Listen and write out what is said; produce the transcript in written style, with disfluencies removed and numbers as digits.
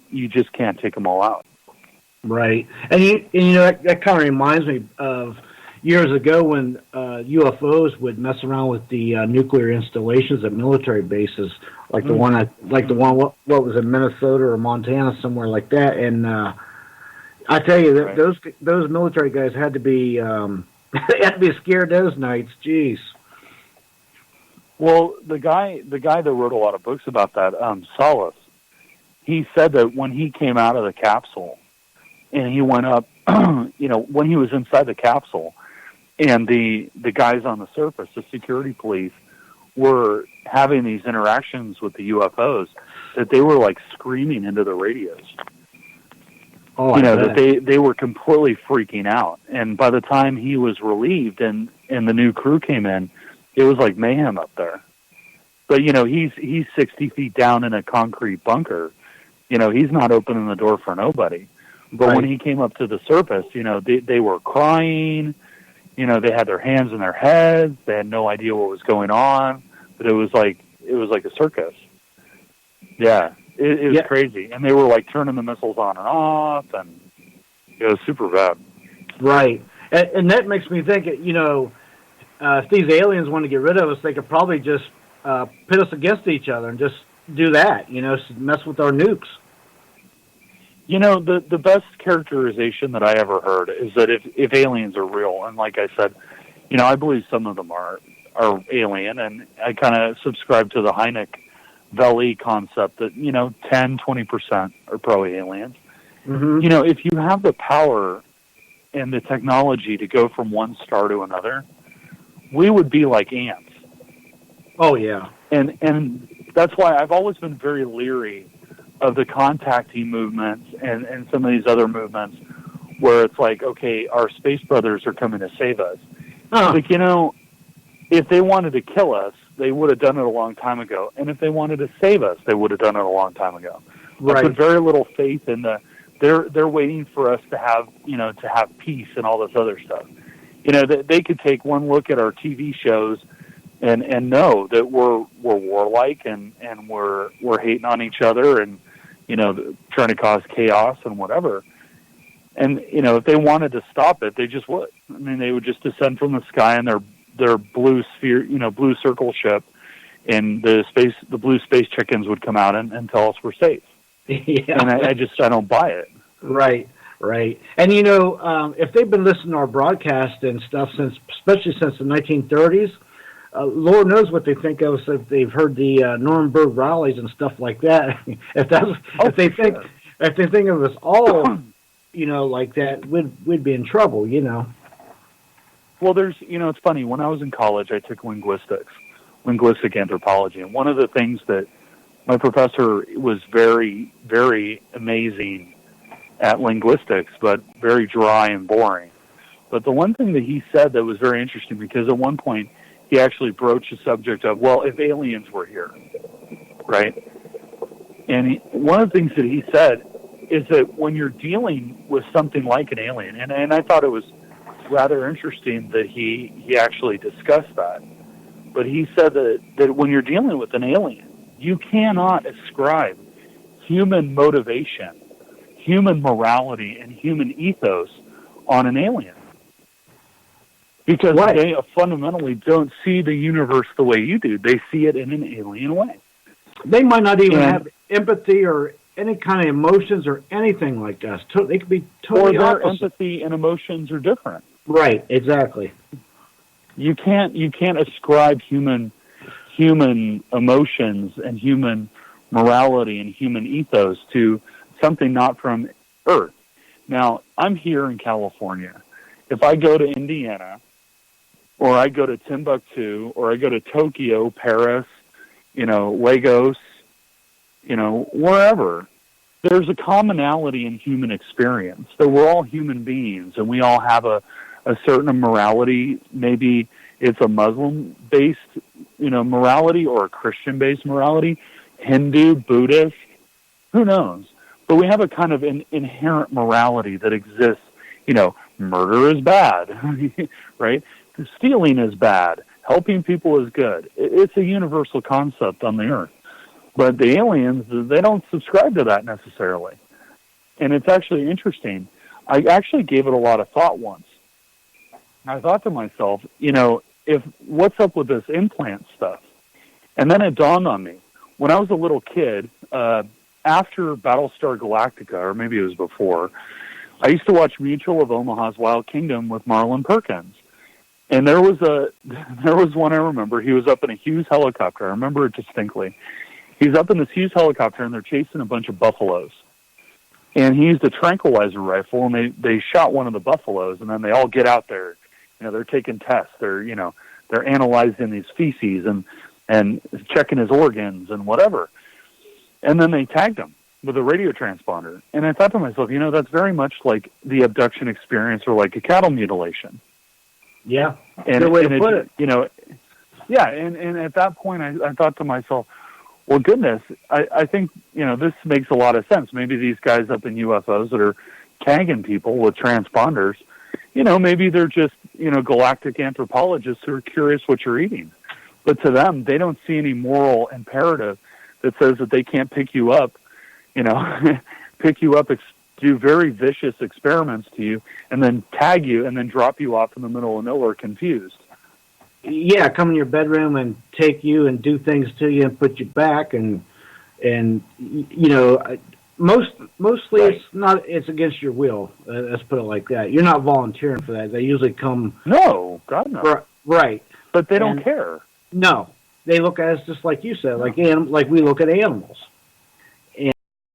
you just can't take them all out. Right. And that kind of reminds me of years ago when UFOs would mess around with the nuclear installations at military bases, like the one what was in Minnesota or Montana, somewhere like that. And I tell you that those military guys had to be they had to be scared those nights. Jeez. Well, the guy that wrote a lot of books about that, Solace, he said that when he came out of the capsule and he went up, when he was inside the capsule, and the guys on the surface, the security police, were having these interactions with the UFOs, that they were like screaming into the radios. Oh, that they were completely freaking out. And by the time he was relieved and the new crew came in, it was like mayhem up there. But he's 60 feet down in a concrete bunker. He's not opening the door for nobody. But when he came up to the surface, they were crying. They had their hands in their heads. They had no idea what was going on. But it was like a circus. Yeah, it was crazy. And they were like turning the missiles on and off, and it was super bad. Right, and that makes me think. If these aliens want to get rid of us, they could probably just pit us against each other and just do that. Mess with our nukes. The best characterization that I ever heard is that if aliens are real, and like I said, I believe some of them are alien, and I kind of subscribe to the Hynek-Valley concept that, 10-20% are probably aliens. Mm-hmm. If you have the power and the technology to go from one star to another, we would be like ants. Oh, yeah. And that's why I've always been very leery of the contactee movements and some of these other movements where it's like, okay, our space brothers are coming to save us. Huh. Like, if they wanted to kill us, they would have done it a long time ago. And if they wanted to save us, they would have done it a long time ago. Right. I put very little faith in they're waiting for us to have, to have peace and all this other stuff. They could take one look at our TV shows and know that we're warlike and we're hating on each other and, trying to cause chaos and whatever. And, if they wanted to stop it, they just would. I mean, they would just descend from the sky in their blue sphere, blue circle ship, and the blue space chickens would come out and tell us we're safe. Yeah. And I don't buy it. Right. And, if they've been listening to our broadcast and stuff especially since the 1930s, Lord knows what they think of us if they've heard the Nuremberg rallies and stuff like that. If they think of us all, like that, we'd be in trouble, Well, there's, it's funny. When I was in college, I took linguistic anthropology, and one of the things that my professor was very, very amazing at linguistics, but very dry and boring. But the one thing that he said that was very interesting, because at one point he actually broached the subject of, well, if aliens were here, right? And one of the things that he said is that when you're dealing with something like an alien, and I thought it was rather interesting that he actually discussed that, but he said that when you're dealing with an alien, you cannot ascribe human motivation, human morality, and human ethos on an alien. Because they fundamentally don't see the universe the way you do. They see it in an alien way. They might not even have empathy or any kind of emotions or anything like us. They could be totally opposite. Or their empathy and emotions are different. Right, exactly. You can't ascribe human emotions and human morality and human ethos to something not from Earth. Now, I'm here in California. If I go to Indiana, or I go to Timbuktu, or I go to Tokyo, Paris, Lagos, wherever, there's a commonality in human experience. That we're all human beings, and we all have a certain morality. Maybe it's a Muslim-based, morality, or a Christian-based morality, Hindu, Buddhist, who knows? But we have a kind of an inherent morality that exists. Murder is bad, right? Stealing is bad. Helping people is good. It's a universal concept on the earth. But the aliens, they don't subscribe to that necessarily. And it's actually interesting. I actually gave it a lot of thought once. I thought to myself, if what's up with this implant stuff? And then it dawned on me. When I was a little kid, after Battlestar Galactica, or maybe it was before, I used to watch Mutual of Omaha's Wild Kingdom with Marlon Perkins. And there was one I remember. He was up in a Hughes helicopter. I remember it distinctly. He's up in this Hughes helicopter, and they're chasing a bunch of buffaloes. And he used a tranquilizer rifle, and they shot one of the buffaloes, and then they all get out there. They're taking tests. They're analyzing these feces and checking his organs and whatever. And then they tagged him with a radio transponder. And I thought to myself, that's very much like the abduction experience or like a cattle mutilation. Yeah. And good way to put it. Yeah. And at that point, I thought to myself, well, goodness, I think, this makes a lot of sense. Maybe these guys up in UFOs that are tagging people with transponders, maybe they're just, galactic anthropologists who are curious what you're eating. But to them, they don't see any moral imperative that says that they can't pick you up, do very vicious experiments to you, and then tag you and then drop you off in the middle of nowhere confused. Yeah, come in your bedroom and take you and do things to you and put you back and mostly right. It's against your will. Let's put it like that. You're not volunteering for that. They usually come. No, God no. Right. But they don't care. No, they look at us just like you said, like we look at animals.